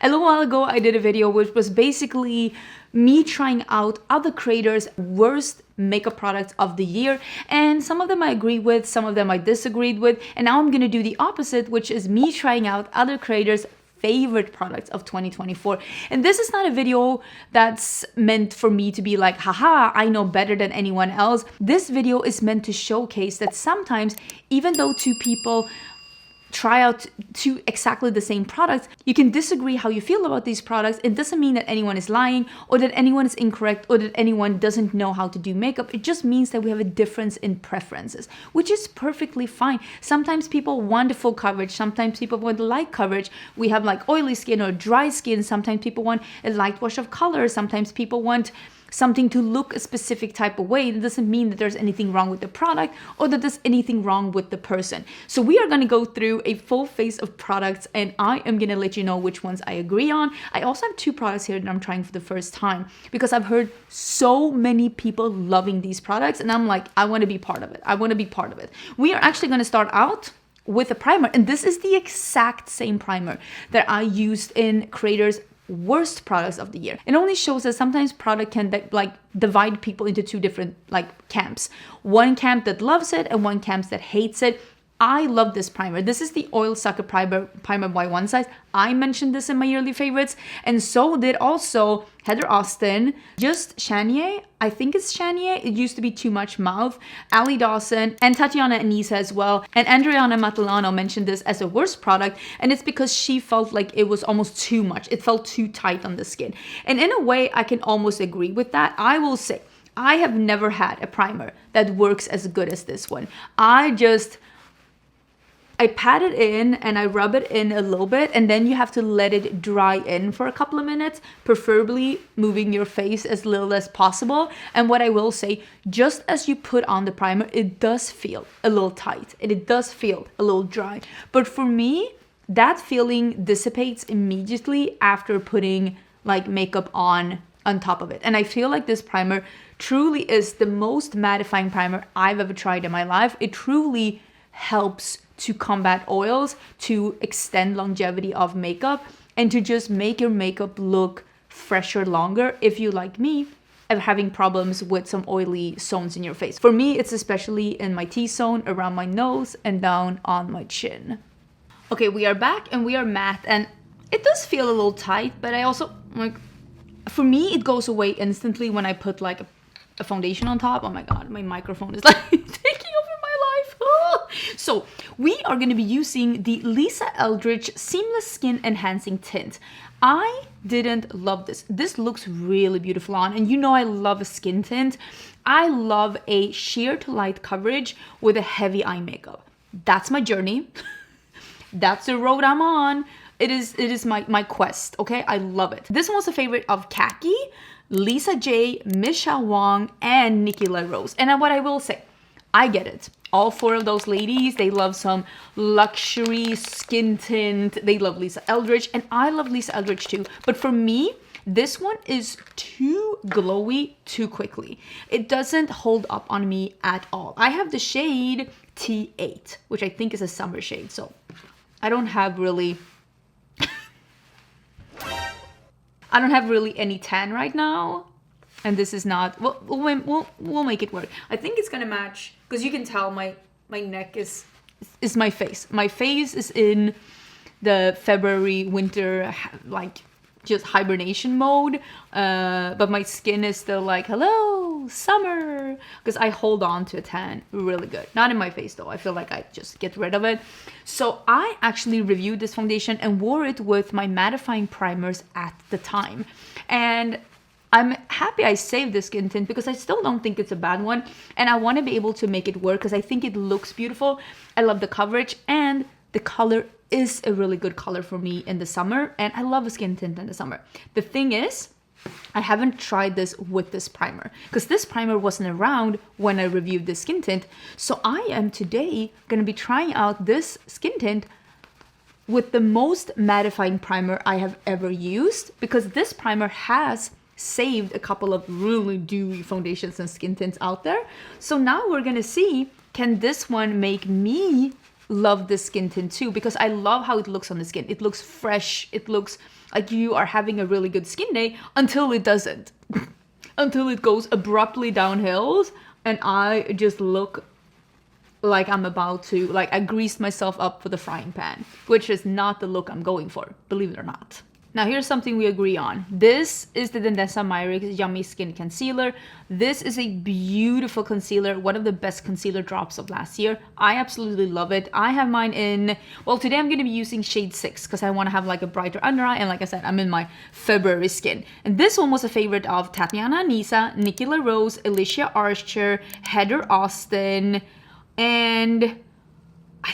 A little while ago, I did a video which was basically me trying out other creators' worst makeup products of the year, and some of them I agree with, some of them I disagreed with, and now I'm gonna do the opposite, which is me trying out other creators' favorite products of 2024. And this is not a video that's meant for me to be like, haha, I know better than anyone else. This video is meant to showcase that sometimes, even though two people try out two exactly the same products, you can disagree how you feel about these products. It doesn't mean that anyone is lying or that anyone is incorrect or that anyone doesn't know how to do makeup. It just means that we have a difference in preferences, which is perfectly fine. Sometimes people want full coverage, sometimes people want light coverage. We have like oily skin or dry skin. Sometimes people want a light wash of color. Sometimes people want something to look a specific type of way. It doesn't mean that there's anything wrong with the product or that there's anything wrong with the person. So we are going to go through a full face of products, and I am going to let you know which ones I agree on. I also have two products here that I'm trying for the first time because I've heard so many people loving these products, and I'm like, I want to be part of it. I want to be part of it. We are actually going to start out with a primer, and this is the exact same primer that I used in Creators' worst products of the year. It only shows that sometimes product can like divide people into two different like camps. One camp that loves it and one camp that hates it. I love this primer. This is the Oil Sucker primer by One Size. I mentioned this in my yearly favorites, and so did also Heather Austin, just Shanier. I think it's Shanier. It used to be Too Much Mouth. Ali Dawson and Tatiana Anisa as well. And Adriana Matalano mentioned this as a worst product, and it's because she felt like it was almost too much. It felt too tight on the skin. And in a way, I can almost agree with that. I will say, I have never had a primer that works as good as this one. I pat it in and I rub it in a little bit, and then you have to let it dry in for a couple of minutes, preferably moving your face as little as possible. And what I will say, just as you put on the primer, it does feel a little tight and it does feel a little dry. But for me, that feeling dissipates immediately after putting like makeup on top of it. And I feel like this primer truly is the most mattifying primer I've ever tried in my life. It truly helps to combat oils, to extend longevity of makeup, and to just make your makeup look fresher longer if you, like me, are having problems with some oily zones in your face. For me, it's especially in my T-zone, around my nose, and down on my chin. Okay, we are back and we are matte, and it does feel a little tight, but I also, like, for me, it goes away instantly when I put like a foundation on top. Oh my god, my microphone is like taking over my life. So we are going to be using the Lisa Eldridge Seamless Skin Enhancing Tint. I didn't love this. This looks really beautiful on, and you know I love a skin tint. I love a sheer to light coverage with a heavy eye makeup. That's my journey. That's the road I'm on. It is my quest, okay? I love it. This one was a favorite of Kaki, Lisa J, Michelle Wong, and Nikki LaRose. And what I will say, I get it. All four of those ladies, they love some luxury skin tint. They love Lisa Eldridge, and I love Lisa Eldridge too. But for me, this one is too glowy too quickly. It doesn't hold up on me at all. I have the shade T8, which I think is a summer shade. So I don't have really any tan right now, and this is not. We'll make it work. I think it's gonna match because you can tell my neck is my face. My face is in the February winter like just hibernation mode, but my skin is still like hello summer because I hold on to a tan really good. Not in my face though. I feel like I just get rid of it. So I actually reviewed this foundation and wore it with my mattifying primers at the time, and I'm happy I saved this skin tint because I still don't think it's a bad one, and I want to be able to make it work because I think it looks beautiful. I love the coverage, and the color is a really good color for me in the summer, and I love a skin tint in the summer. The thing is, I haven't tried this with this primer because this primer wasn't around when I reviewed this skin tint. So I am today going to be trying out this skin tint with the most mattifying primer I have ever used, because this primer has saved a couple of really dewy foundations and skin tints out there. So now we're going to see, can this one make me love this skin tint too, because I love how it looks on the skin. It looks fresh, it looks like you are having a really good skin day until it doesn't. Until it goes abruptly downhill and I just look like I'm about to, like I greased myself up for the frying pan, which is not the look I'm going for, believe it or not. Now here's something we agree on. This is the Dendesa Myrix Yummy Skin Concealer. This is a beautiful concealer, one of the best concealer drops of last year. I absolutely love it. I have mine in, well, today I'm going to be using shade 6 because I want to have like a brighter under eye, and like I said, I'm in my February skin. And this one was a favorite of Tatiana Nisa, Nikki LaRose, Alicia Archer, Heather Austin, and I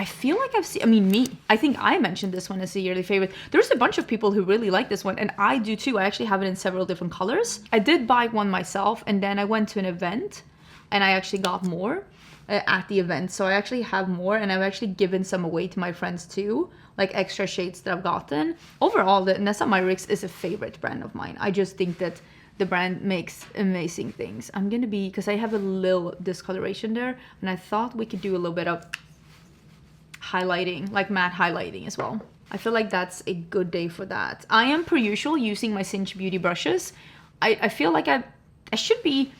feel like I've seen, I think I mentioned this one as a yearly favorite. There's a bunch of people who really like this one, and I do too. I actually have it in several different colors. I did buy one myself, and then I went to an event, and I actually got more at the event. So I actually have more, and I've actually given some away to my friends too, like extra shades that I've gotten. Overall, the Nessa Myrix is a favorite brand of mine. I just think that the brand makes amazing things. I'm gonna be, because I have a little discoloration there, and I thought we could do a little bit of highlighting, like matte highlighting as well. I feel like that's a good day for that. I am per usual using my Cinch Beauty brushes. I feel like I should be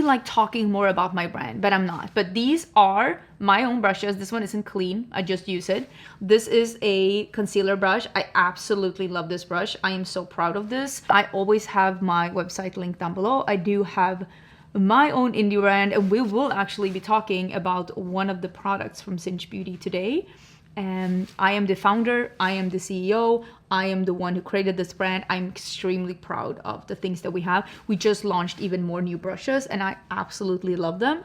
like talking more about my brand, but I'm not. But these are my own brushes. This one isn't clean, I just use it. This is a concealer brush. I absolutely love this brush. I am so proud of this. I always have my website linked down below. I do have my own indie brand, and we will actually be talking about one of the products from Cinch Beauty today. And I am the founder, I am the CEO, I am the one who created this brand. I'm extremely proud of the things that we have. We just launched even more new brushes, and I absolutely love them.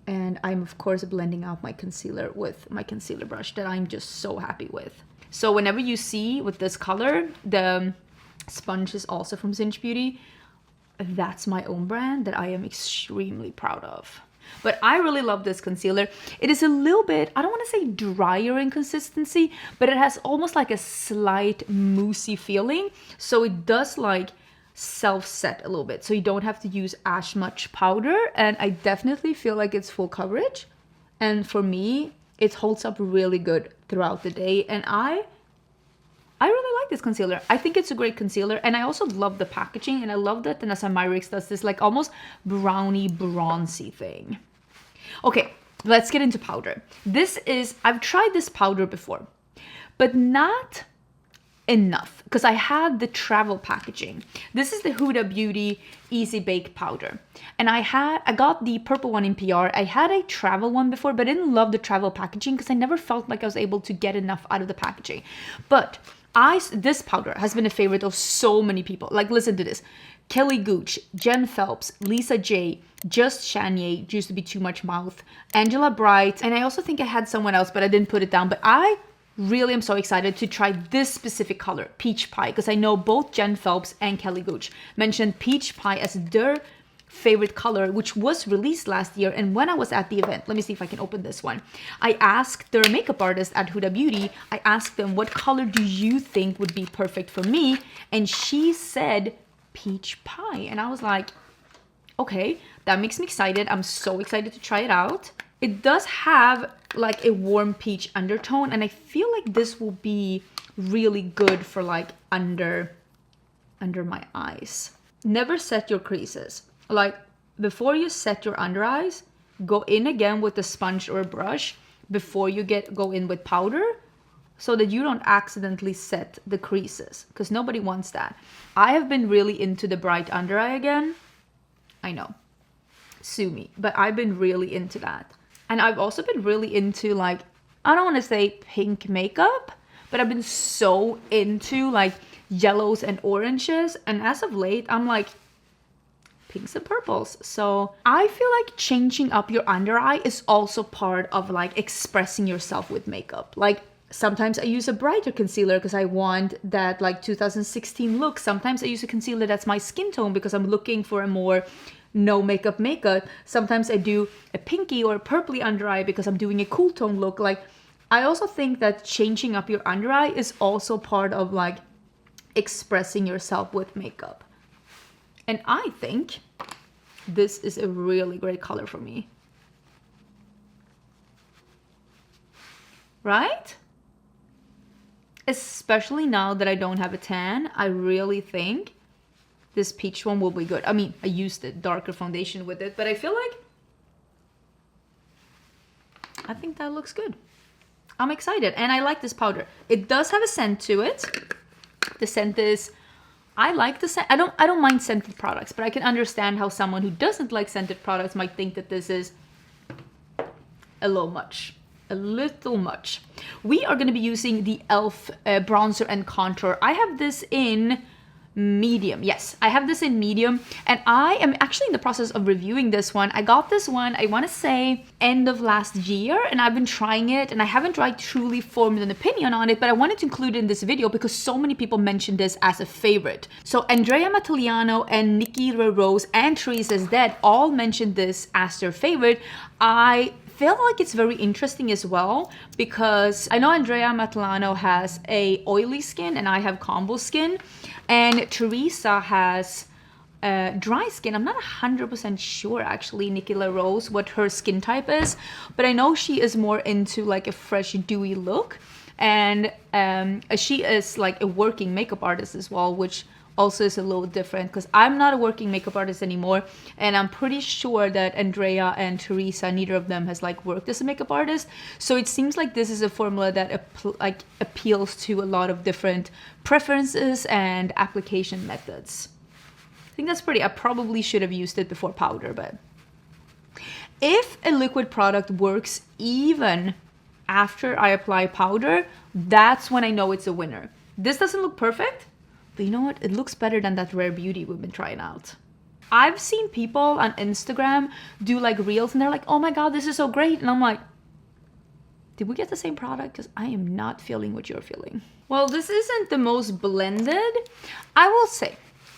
And I'm of course blending out my concealer with my concealer brush that I'm just so happy with. So whenever you see with this color, the sponge is also from Cinch Beauty. That's my own brand that I am extremely proud of. But I really love this concealer. It is a little bit, I don't want to say drier in consistency, but it has almost like a slight moussey feeling. So it does like self-set a little bit. So you don't have to use as much powder. And I definitely feel like it's full coverage. And for me, it holds up really good throughout the day. And I really like this concealer. I think it's a great concealer, and I also love the packaging, and I love that the Nessa Myrix does this like almost brownie bronzy thing. Okay, let's get into powder. I've tried this powder before, but not enough because I had the travel packaging. This is the Huda Beauty Easy Bake Powder, and I got the purple one in PR. I had a travel one before, but I didn't love the travel packaging because I never felt like I was able to get enough out of the packaging. But this powder has been a favorite of so many people. Like, listen to this. Kelly Gooch, Jen Phelps, Lisa J, Just Chanier, used to be Too Much Mouth, Angela Bright, and I also think I had someone else, but I didn't put it down. But I really am so excited to try this specific color, Peach Pie, because I know both Jen Phelps and Kelly Gooch mentioned Peach Pie as their favorite color, which was released last year. And when I was at the event, let me see if I can open this one, I asked their makeup artist at Huda Beauty, I asked them, what color do you think would be perfect for me? And she said Peach Pie. And I was like, okay, that makes me excited. I'm so excited to try it out. It does have like a warm peach undertone, and I feel like this will be really good for like under my eyes. Never set your creases. Like, before you set your under eyes, go in again with a sponge or a brush before you go in with powder, so that you don't accidentally set the creases, because nobody wants that. I have been really into the bright under eye again. I know, sue me, but I've been really into that. And I've also been really into, like, I don't want to say pink makeup, but I've been so into like yellows and oranges. And as of late, I'm like, pinks and purples. So I feel like changing up your under eye is also part of like expressing yourself with makeup. Like, sometimes I use a brighter concealer because I want that like 2016 look. Sometimes I use a concealer that's my skin tone because I'm looking for a more no makeup makeup. Sometimes I do a pinky or a purpley under eye because I'm doing a cool tone look. Like, I also think that changing up your under eye is also part of like expressing yourself with makeup. And I think this is a really great color for me. Right? especially now that I don't have a tan. I really think this peach one will be good. I mean, I used a darker foundation with it, but I feel like I think that looks good. I'm excited, and I like this powder. It does have a scent to it. The scent is, I like the scent. I don't mind scented products, but I can understand how someone who doesn't like scented products might think that this is a little much. A little much. We are going to be using the e.l.f. bronzer and contour. I have this in medium. Yes, I have this in medium, and I am actually in the process of reviewing this one. I got this one, I want to say end of last year, and I've been trying it, and I haven't truly formed an opinion on it, but I wanted to include it in this video because so many people mentioned this as a favorite. So Andrea Matteliano and Nikki Rose and Teresa's Dead all mentioned this as their favorite. I feel like it's very interesting as well because I know Andrea Matteliano has a oily skin and I have combo skin, and Teresa has dry skin. I'm not 100% sure actually, Nikki Rose, what her skin type is, but I know she is more into like a fresh dewy look, and she is like a working makeup artist as well, which also is a little different because I'm not a working makeup artist anymore, and I'm pretty sure that Andrea and Teresa, neither of them has like worked as a makeup artist, so it seems like this is a formula that appeals to a lot of different preferences and application methods. I think that's pretty. I probably should have used it before powder, but if a liquid product works even after I apply powder, that's when I know it's a winner. This doesn't look perfect, but you know what? It looks better than that Rare Beauty we've been trying out. I've seen people on Instagram do like reels and they're like, oh my God, this is so great. And I'm like, did we get the same product? Because I am not feeling what you're feeling. Well, this isn't the most blended. I will say,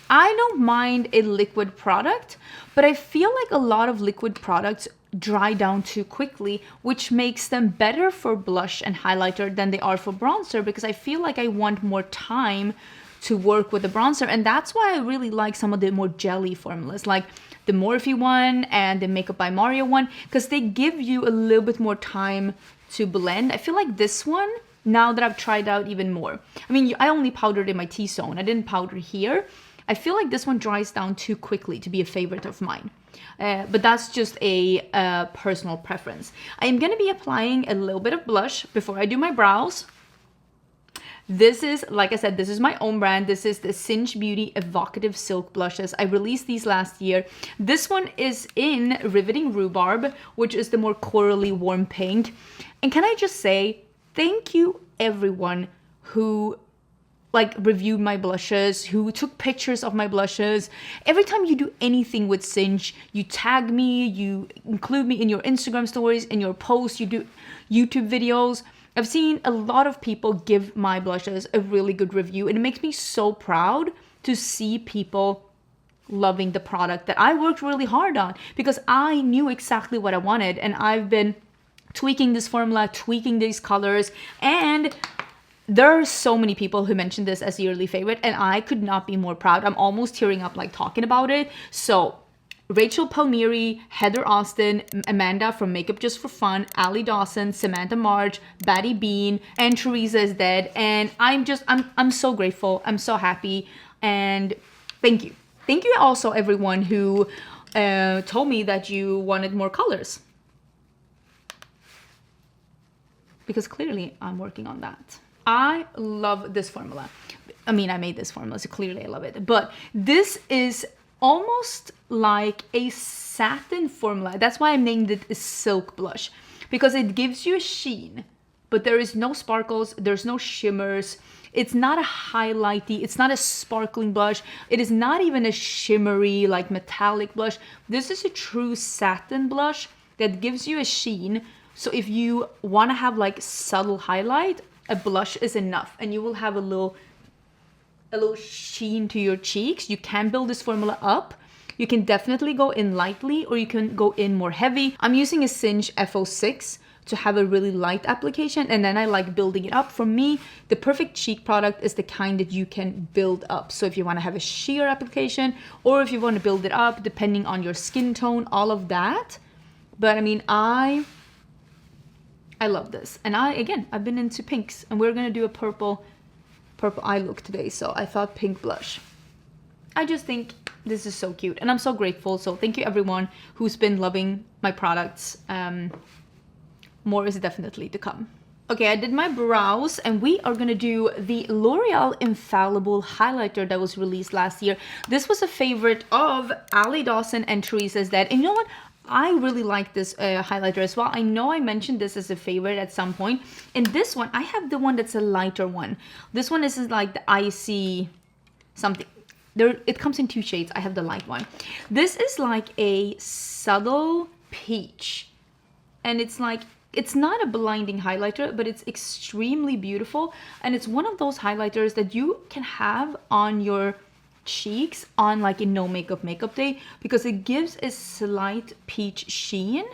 I don't mind a liquid product, but I feel like a lot of liquid products dry down too quickly, which makes them better for blush and highlighter than they are for bronzer, because I feel like I want more time to work with the bronzer, and that's why I really like some of the more jelly formulas, like the Morphe one and the Makeup by Mario one, because they give you a little bit more time to blend. I feel like this one, now that I've tried out even more, I mean, I only powdered in my T-zone, I didn't powder here. I feel like this one dries down too quickly to be a favorite of mine. But that's just a personal preference. I am going to be applying a little bit of blush before I do my brows. This is, like I said, this is my own brand. This is the Singe Beauty Evocative Silk Blushes. I released these last year. This one is in Riveting Rhubarb, which is the more corally warm pink. And can I just say, thank you everyone who like reviewed my blushes, who took pictures of my blushes. Every time you do anything with Singe, you tag me, you include me in your Instagram stories, in your posts, you do YouTube videos. I've seen a lot of people give my blushes a really good review, and it makes me so proud to see people loving the product that I worked really hard on, because I knew exactly what I wanted, and I've been tweaking this formula, tweaking these colors, and there are so many people who mentioned this as a yearly favorite, and I could not be more proud. I'm almost tearing up like talking about it. So Rachel Palmieri, Heather Austin, Amanda from Makeup Just for Fun, Ali Dawson, Samantha March, Batty Bean, and Teresa is Dead. And I'm so grateful. I'm so happy. And thank you. Thank you also everyone who told me that you wanted more colors. Because clearly I'm working on that. I love this formula. I mean, I made this formula, so clearly I love it. But this is almost like a satin formula. That's why I named it a silk blush, because it gives you a sheen, but there is no sparkles, there's no shimmers. It's not a highlighty, it's not a sparkling blush. It is not even a shimmery, like metallic blush. This is a true satin blush that gives you a sheen. So if you want to have like subtle highlight, a blush is enough, and you will have a little sheen to your cheeks. You can build this formula up. You can definitely go in lightly, or you can go in more heavy. I'm using a Singe FO6 to have a really light application, and then I like building it up. For me, the perfect cheek product is the kind that you can build up. So if you want to have a sheer application, or if you want to build it up depending on your skin tone, all of that. But I mean, I love this. And I've been into pinks, and we're gonna do a purple purple eye look today, so I thought pink blush. I just think this is so cute and I'm so grateful. So thank you everyone who's been loving my products. More is definitely to come. Okay, I did my brows and we are gonna do the L'Oreal Infallible highlighter that was released last year. This was a favorite of Ali Dawson and Teresa's Dead. And you know what? I really like this highlighter as well. I know I mentioned this as a favorite at some point. And this one, I have the one that's a lighter one. This one is like the icy something. It comes in 2 shades. I have the light one. This is like a subtle peach. And it's like, it's not a blinding highlighter, but it's extremely beautiful. And it's one of those highlighters that you can have on your cheeks on like a no makeup day, because it gives a slight peach sheen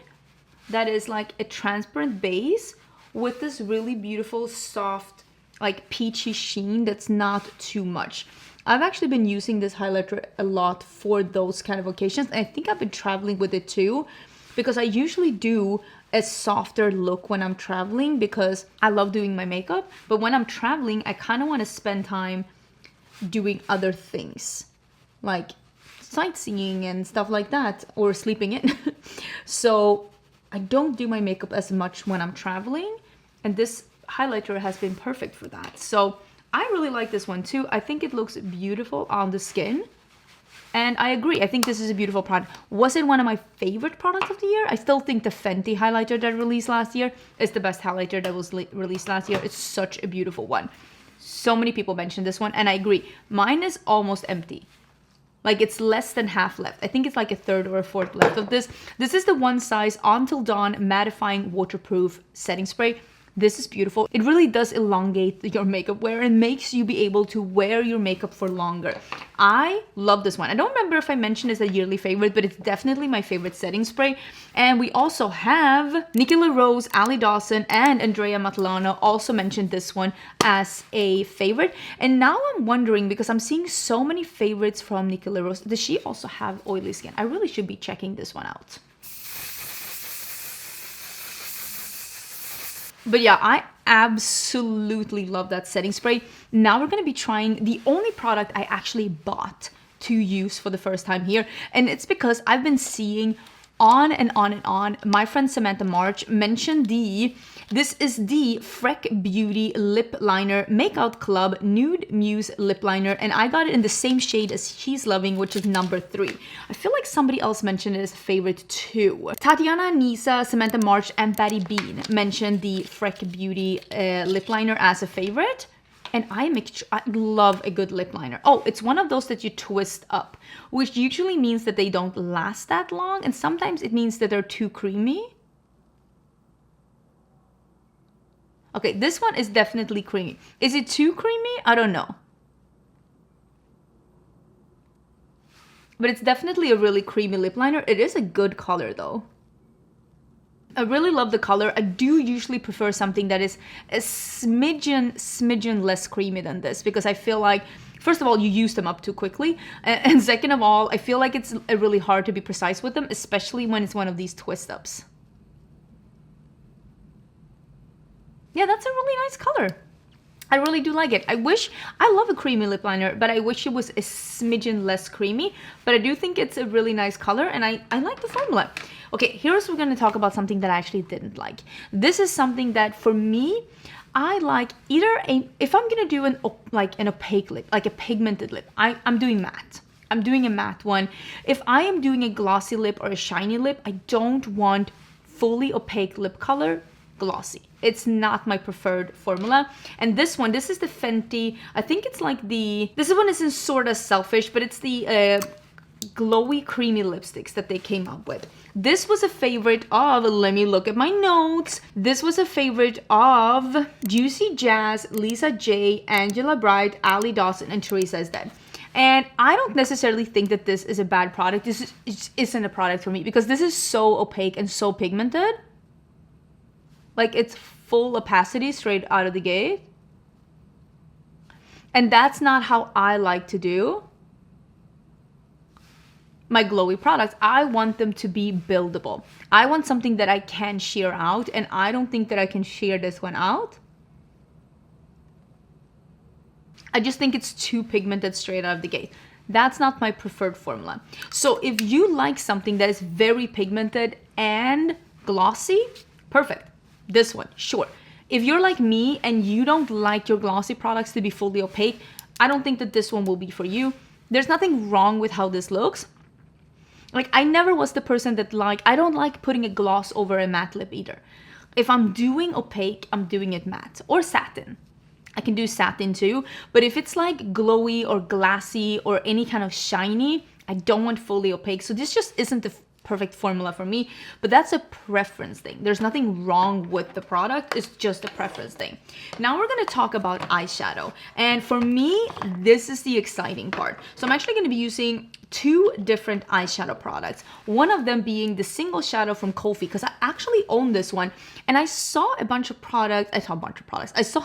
that is like a transparent base with this really beautiful, soft, like peachy sheen that's not too much. I've actually been using this highlighter a lot for those kind of occasions. And I think I've been traveling with it too, because I usually do a softer look when I'm traveling because I love doing my makeup. But when I'm traveling, I kind of want to spend time doing other things like sightseeing and stuff like that, or sleeping in. So I don't do my makeup as much when I'm traveling. And this highlighter has been perfect for that. So I really like this one too. I think it looks beautiful on the skin. And I agree. I think this is a beautiful product. Was it one of my favorite products of the year? I still think the Fenty highlighter that released last year is the best highlighter that was released last year. It's such a beautiful one. So many people mentioned this one, and I agree. Mine is almost empty. Like it's less than half left. I think it's like a third or a fourth left of this. This is the One Size Until Dawn Mattifying Waterproof Setting Spray. This is beautiful. It really does elongate your makeup wear and makes you be able to wear your makeup for longer. I love this one. I don't remember if I mentioned it's a yearly favorite, but it's definitely my favorite setting spray. And we also have Nikki LaRose, Ali Dawson, and Andrea Matalano also mentioned this one as a favorite. And now I'm wondering, because I'm seeing so many favorites from Nikki LaRose, does she also have oily skin? I really should be checking this one out. But yeah, I absolutely love that setting spray. Now we're going to be trying the only product I actually bought to use for the first time here. And it's because I've been seeing on and on and on. My friend Samantha March mentioned this is the Freck Beauty Lip Liner Makeout Club Nude Muse Lip Liner. And I got it in the same shade as she's loving, which is number 3. I feel like somebody else mentioned it as a favorite too. Tatiana, Nisa, Samantha March, and Patty Bean mentioned the Freck Beauty Lip Liner as a favorite. And I love a good lip liner. Oh, it's one of those that you twist up, which usually means that they don't last that long. And sometimes it means that they're too creamy. Okay, this one is definitely creamy. Is it too creamy? I don't know. But it's definitely a really creamy lip liner. It is a good color though. I really love the color. I do usually prefer something that is a smidgen less creamy than this, because I feel like, first of all, you use them up too quickly. And second of all, I feel like it's really hard to be precise with them, especially when it's one of these twist ups. Yeah, that's a really nice color. I really do like it. I love a creamy lip liner, but I wish it was a smidgen less creamy. But I do think it's a really nice color, and I like the formula. Okay, here's we're going to talk about something that I actually didn't like. This is something that for me, I like either if I'm going to do an opaque lip, like a pigmented lip, I'm doing matte. I'm doing a matte one. If I am doing a glossy lip or a shiny lip, I don't want fully opaque lip color glossy. It's not my preferred formula. And this is the Fenty, I think it's like this one isn't sort of Selfish, but it's the glowy creamy lipsticks that they came up with. This was a favorite of, let me look at my notes. This was a favorite of Juicy Jazz, Lisa J, Angela Bright, Ali Dawson, and Teresa's Dead. And I don't necessarily think that this is a bad product. This isn't a product for me because this is so opaque and so pigmented. Like it's full opacity straight out of the gate. And that's not how I like to do my glowy products. I want them to be buildable. I want something that I can sheer out, and I don't think that I can sheer this one out. I just think it's too pigmented straight out of the gate. That's not my preferred formula. So if you like something that is very pigmented and glossy, perfect. This one, sure. If you're like me and you don't like your glossy products to be fully opaque, I don't think that this one will be for you. There's nothing wrong with how this looks. Like, I never was the person that I don't like putting a gloss over a matte lip either. If I'm doing opaque, I'm doing it matte or satin. I can do satin too, but if it's like glowy or glassy or any kind of shiny, I don't want fully opaque. So this just isn't the perfect formula for me, but that's a preference thing. There's nothing wrong with the product, it's just a preference thing. Now we're gonna talk about eyeshadow. And for me, this is the exciting part. So I'm actually gonna be using 2 different eyeshadow products. One of them being the single shadow from Kofi, because I actually own this one. And I saw a bunch of products, I saw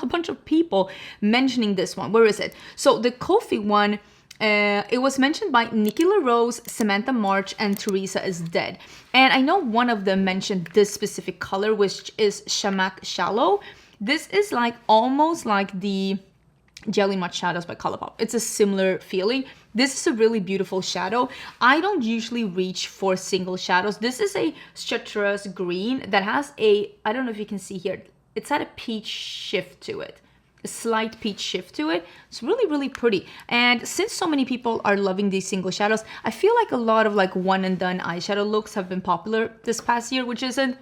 a bunch of people mentioning this one. Where is it? So the Kofi one, it was mentioned by Nikki LaRose, Samantha March, and Teresa is Dead. And I know one of them mentioned this specific color, which is Shamak Shallow. This is like almost like the Jelly Matte Shadows by ColourPop. It's a similar feeling. This is a really beautiful shadow. I don't usually reach for single shadows. This is a chartreuse green that has a, I don't know if you can see here, it's had a peach shift to it. A slight peach shift to it. It's really, really pretty. And since so many people are loving these single shadows, I feel like a lot of like one and done eyeshadow looks have been popular this past year, which isn't,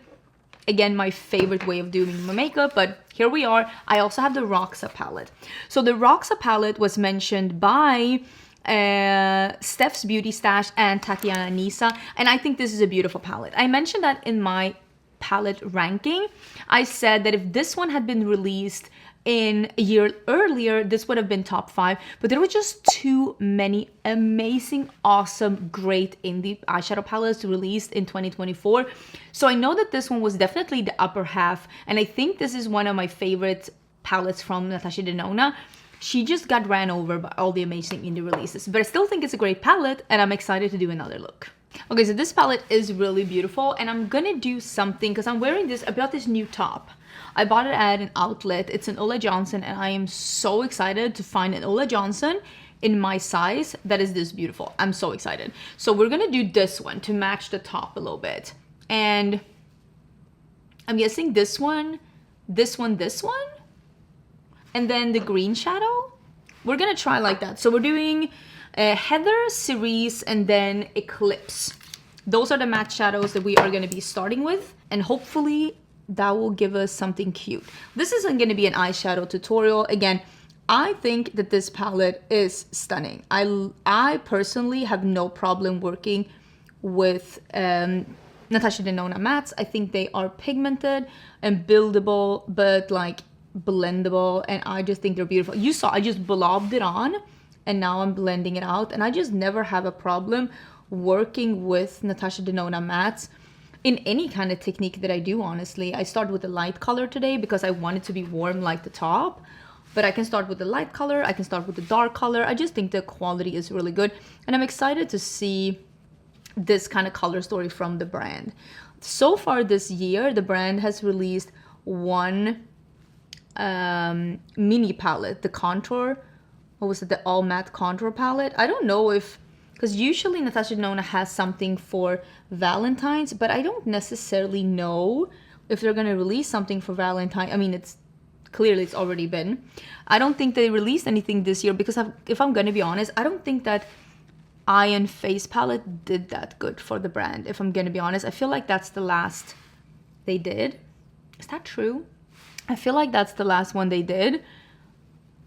again, my favorite way of doing my makeup, but here we are. I also have the Roxa palette. So the Roxa palette was mentioned by Steph's Beauty Stash and Tatiana Nisa, and I think this is a beautiful palette. I mentioned that in my palette ranking. I said that if this one had been released in a year earlier, this would have been top 5, but there were just too many amazing, awesome, great indie eyeshadow palettes released in 2024. So I know that this one was definitely the upper half, and I think this is one of my favorite palettes from Natasha Denona. She just got ran over by all the amazing indie releases, but I still think it's a great palette, and I'm excited to do another look. Okay, so this palette is really beautiful, and I'm gonna do something because I'm wearing this about this new top. I bought it at an outlet. It's an Ulla Johnson, and I am so excited to find an Ulla Johnson in my size that is this beautiful. I'm so excited. So we're gonna do this one to match the top a little bit. And I'm guessing this one, this one, this one, and then the green shadow. We're gonna try like that. So we're doing Heather, Cerise, and then Eclipse. Those are the matte shadows that we are gonna be starting with, and hopefully that will give us something cute. This isn't going to be an eyeshadow tutorial. Again, I think that this palette is stunning. I personally have no problem working with Natasha Denona mattes. I think they are pigmented and buildable, but like blendable, and I just think they're beautiful. You saw I just blobbed it on, and now I'm blending it out, and I just never have a problem working with Natasha Denona mattes in any kind of technique that I do, honestly. I start with a light color today because I want it to be warm like the top, but I can start with the light color, I can start with the dark color. I just think the quality is really good, and I'm excited to see this kind of color story from the brand. So far this year, the brand has released one mini palette, the contour, what was it, the all matte contour palette. I don't know if, because usually Natasha Denona has something for Valentine's, but I don't necessarily know if they're gonna release something for Valentine. I mean, it's clearly it's already been. I don't think they released anything this year because if I'm gonna be honest, I don't think that eye and face palette did that good for the brand. If I'm gonna be honest, I feel like that's the last they did. Is that true? I feel like that's the last one they did.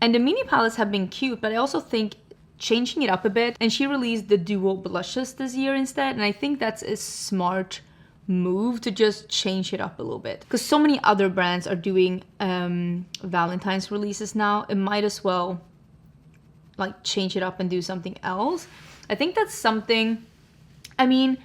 And the mini palettes have been cute, but I also think changing it up a bit, and she released the duo blushes this year instead, and I think that's a smart move to just change it up a little bit, because so many other brands are doing Valentine's releases now. It might as well like change it up and do something else. I think that's something, I mean,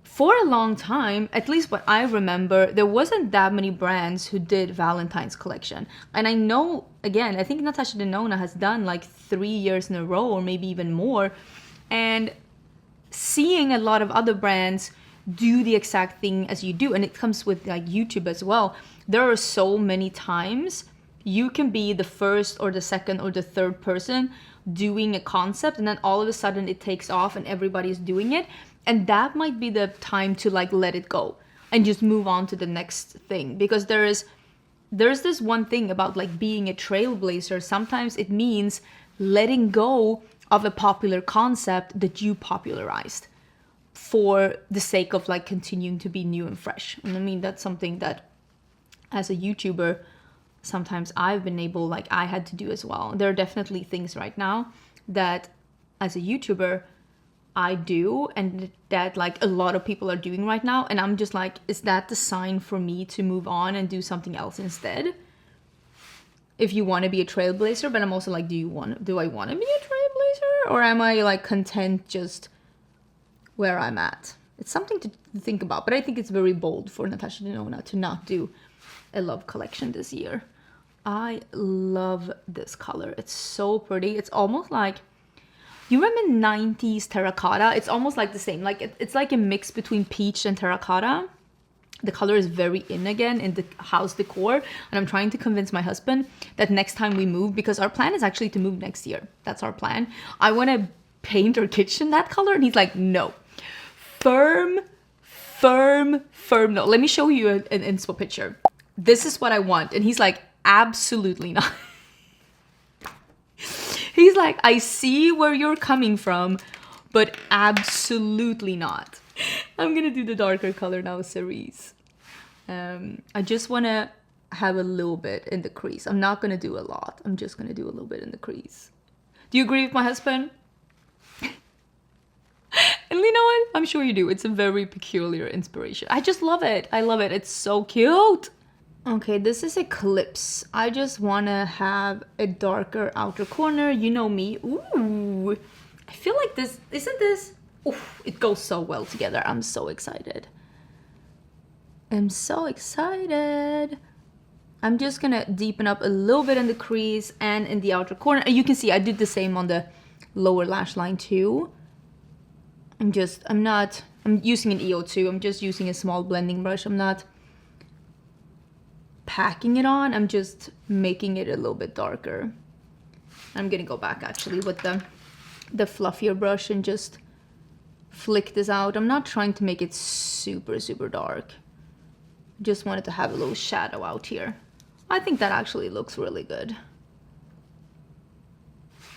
for a long time, at least what I remember, there wasn't that many brands who did Valentine's collection. And I know, again, I think Natasha Denona has done like 3 years in a row or maybe even more. And seeing a lot of other brands do the exact thing as you do, and it comes with like YouTube as well. There are so many times You can be the first or the second or the third person doing a concept, and then all of a sudden it takes off and everybody's doing it. And that might be the time to like let it go and just move on to the next thing. Because there's this one thing about like being a trailblazer. Sometimes it means letting go of a popular concept that you popularized for the sake of like continuing to be new and fresh. And I mean, that's something that as a YouTuber, sometimes I've been able, like I had to do as well. There are definitely things right now that as a YouTuber I do, and that like a lot of people are doing right now, and I'm just like, is that the sign for me to move on and do something else instead? If you want to be a trailblazer, but I'm also like, do I want to be a trailblazer, or am I like content just where I'm at? It's something to think about, but I think it's very bold for Natasha Denona to not do a love collection this year. I love this color. It's so pretty. It's almost like, you remember 90s terracotta? It's almost like the same. Like it's like a mix between peach and terracotta. The color is very in again in the house decor. And I'm trying to convince my husband that next time we move, because our plan is actually to move next year. That's our plan. I want to paint our kitchen that color. And he's like, no. Firm no. Let me show you an inspo picture. This is what I want. And he's like, absolutely not. He's like, I see where you're coming from, but absolutely not. I'm gonna do the darker color now, Cerise. I just want to have a little bit in the crease. I'm not gonna do a lot. I'm just gonna do a little bit in the crease. Do you agree with my husband? And you know what? I'm sure you do. It's a very peculiar inspiration. I just love it. I love it. It's so cute. Okay, this is Eclipse. I just want to have a darker outer corner. You know me. Ooh, I feel like this, isn't this? Oof, it goes so well together. I'm so excited. I'm so excited. I'm just going to deepen up a little bit in the crease and in the outer corner. You can see I did the same on the lower lash line too. I'm using an EO2. I'm just using a small blending brush. I'm not packing it on. I'm just making it a little bit darker. I'm gonna go back actually with the fluffier brush and just flick this out. I'm not trying to make it super dark. Just wanted to have a little shadow out here. I think that actually looks really good.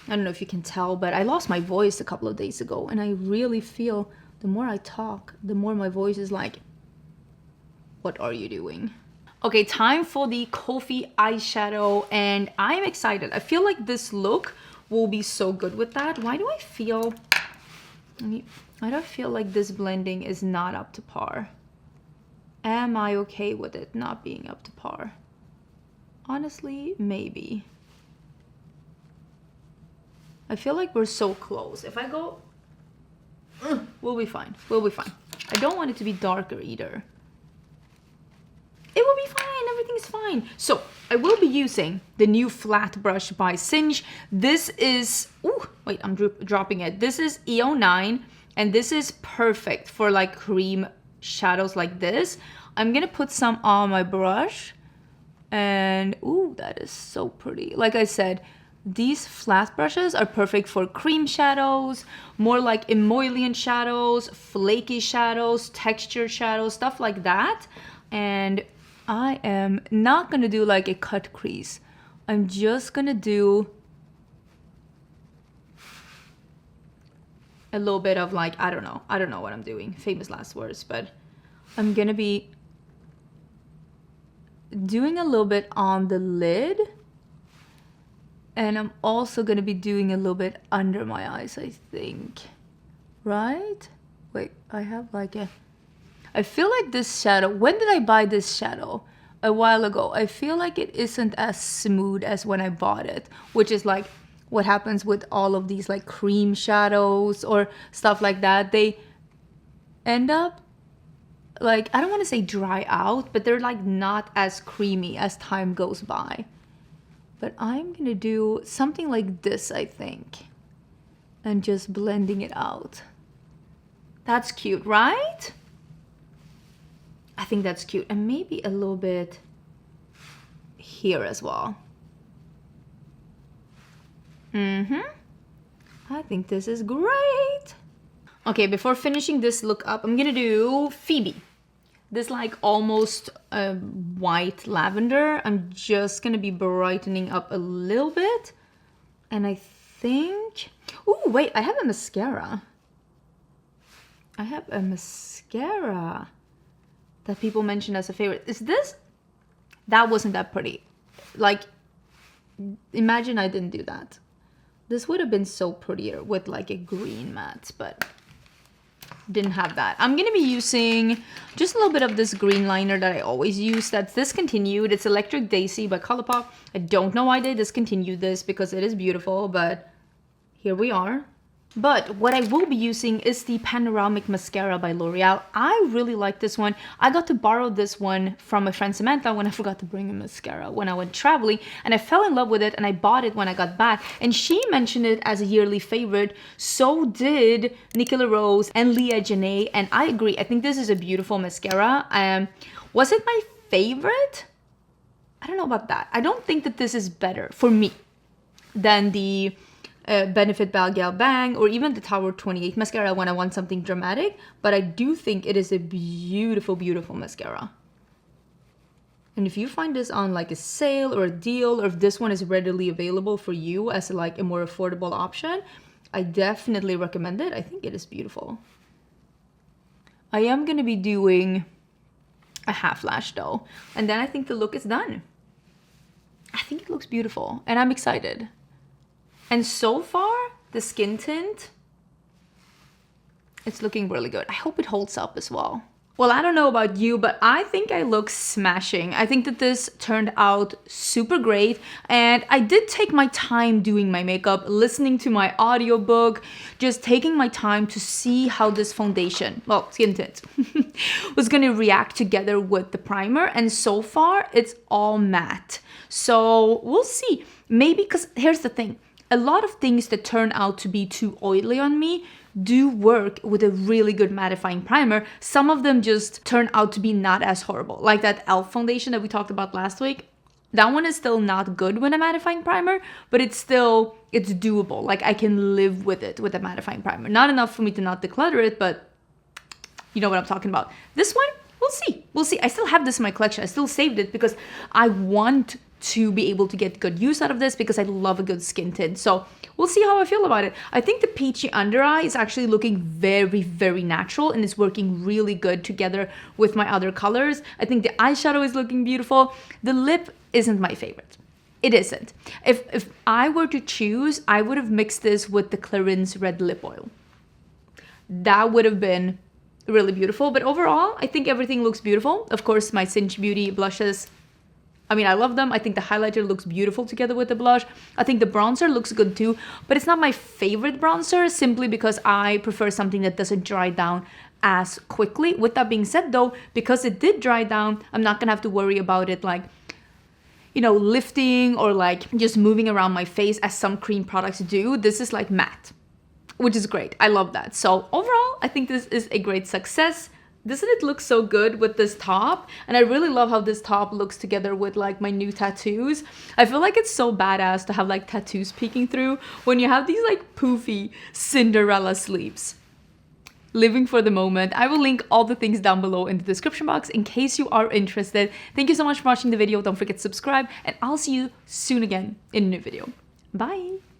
I don't know if you can tell, but I lost my voice a couple of days ago, and I really feel the more I talk, the more my voice is like, what are you doing? Okay, time for the coffee eyeshadow, and I'm excited. I feel like this look will be so good with that. Why do I feel like this blending is not up to par? Am I okay with it not being up to par? Honestly, maybe. I feel like we're so close. If I go, we'll be fine. We'll be fine. I don't want it to be darker either. It will be fine. Everything's fine. So I will be using the new flat brush by Singe. This is, wait, I'm dropping it. This is EO9, and this is perfect for like cream shadows like this. I'm gonna put some on my brush, and that is so pretty. Like I said, these flat brushes are perfect for cream shadows, more like emollient shadows, flaky shadows, textured shadows, stuff like that. And I am not gonna do like a cut crease. I'm just gonna do a little bit of like, I don't know what I'm doing, famous last words, but I'm gonna be doing a little bit on the lid. And I'm also going to be doing a little bit under my eyes, I think. Right? Wait, I have like I feel like this shadow, when did I buy this shadow? A while ago. I feel like it isn't as smooth as when I bought it, which is like what happens with all of these like cream shadows or stuff like that. They end up like, I don't want to say dry out, but they're like not as creamy as time goes by. But I'm gonna do something like this, I think, and just blending it out. That's cute, right? I think that's cute. And maybe a little bit here as well. I think this is great. Okay, before finishing this look up, I'm gonna do Phoebe. This like almost white lavender. I'm just gonna be brightening up a little bit. And I think, oh wait, I have a mascara. I have a mascara that people mention as a favorite. Is this? That wasn't that pretty. Like, imagine I didn't do that. This would have been so prettier with like a green matte, but didn't have that. I'm gonna be using just a little bit of this green liner that I always use that's discontinued. It's Electric Daisy by Colourpop. I don't know why they discontinued this because it is beautiful, but here we are. But what I will be using is the Panoramic Mascara by L'Oreal. I really like this one. I got to borrow this one from my friend Samantha when I forgot to bring a mascara when I went traveling, and I fell in love with it and I bought it when I got back, and she mentioned it as a yearly favorite. So did Nicola Rose and Leah Janae, and I agree. I think this is a beautiful mascara. Was it my favorite? I don't know about that. I don't think that this is better for me than the Benefit Bal Gal Bang or even the Tower 28 mascara when I want something dramatic, but I do think it is a beautiful, beautiful mascara. And if you find this on like a sale or a deal, or if this one is readily available for you as like a more affordable option, I definitely recommend it. I think it is beautiful. I am gonna be doing a half lash though, and then I think the look is done. I think it looks beautiful and I'm excited. And so far, the skin tint, it's looking really good. I hope it holds up as well. Well, I don't know about you, but I think I look smashing. I think that this turned out super great. And I did take my time doing my makeup, listening to my audiobook, just taking my time to see how this foundation, well, skin tint, was gonna react together with the primer. And so far, it's all matte. So we'll see. Maybe, because here's the thing. A lot of things that turn out to be too oily on me do work with a really good mattifying primer. Some of them just turn out to be not as horrible. Like that e.l.f. foundation that we talked about last week. That one is still not good with a mattifying primer, but it's doable. Like I can live with it with a mattifying primer. Not enough for me to not declutter it, but you know what I'm talking about. This one, we'll see. We'll see. I still have this in my collection. I still saved it because I want to be able to get good use out of this because I love a good skin tint. So we'll see how I feel about it. I think the peachy under eye is actually looking very, very natural and it's working really good together with my other colors. I think the eyeshadow is looking beautiful. The lip isn't my favorite. It isn't. If I were to choose, I would have mixed this with the Clarins Red Lip Oil. That would have been really beautiful. But overall, I think everything looks beautiful. Of course, my Cinch Beauty blushes, I mean, I love them. I think the highlighter looks beautiful together with the blush. I think the bronzer looks good too, but it's not my favorite bronzer simply because I prefer something that doesn't dry down as quickly. With that being said though, because it did dry down, I'm not gonna have to worry about it like, you know, lifting or like just moving around my face as some cream products do. This is like matte, which is great. I love that. So overall, I think this is a great success. Doesn't it look so good with this top? And I really love how this top looks together with like my new tattoos. I feel like it's so badass to have like tattoos peeking through when you have these like poofy Cinderella sleeves. Living for the moment. I will link all the things down below in the description box in case you are interested. Thank you so much for watching the video. Don't forget to subscribe and I'll see you soon again in a new video. Bye!